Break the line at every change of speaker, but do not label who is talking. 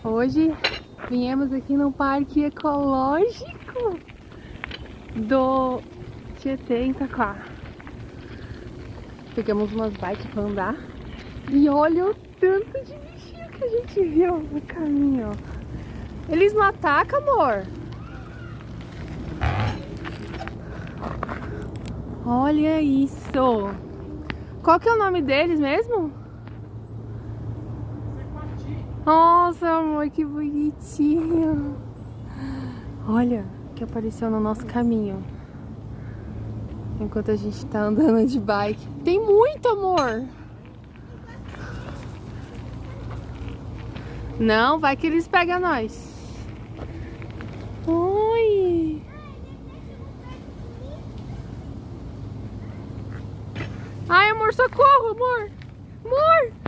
Hoje viemos aqui no parque ecológico do Tietê em Itaquá. Pegamos umas bikes pra andar e olha o tanto de bichinho que a gente viu no caminho. Eles não atacam, amor? Olha isso! Qual que é o nome deles mesmo? Nossa, amor, que bonitinho! Olha o que apareceu no nosso caminho enquanto a gente tá andando de bike. Tem muito, amor! Não, vai que eles pegam nós. Oi! Ai, amor, socorro, amor! Amor!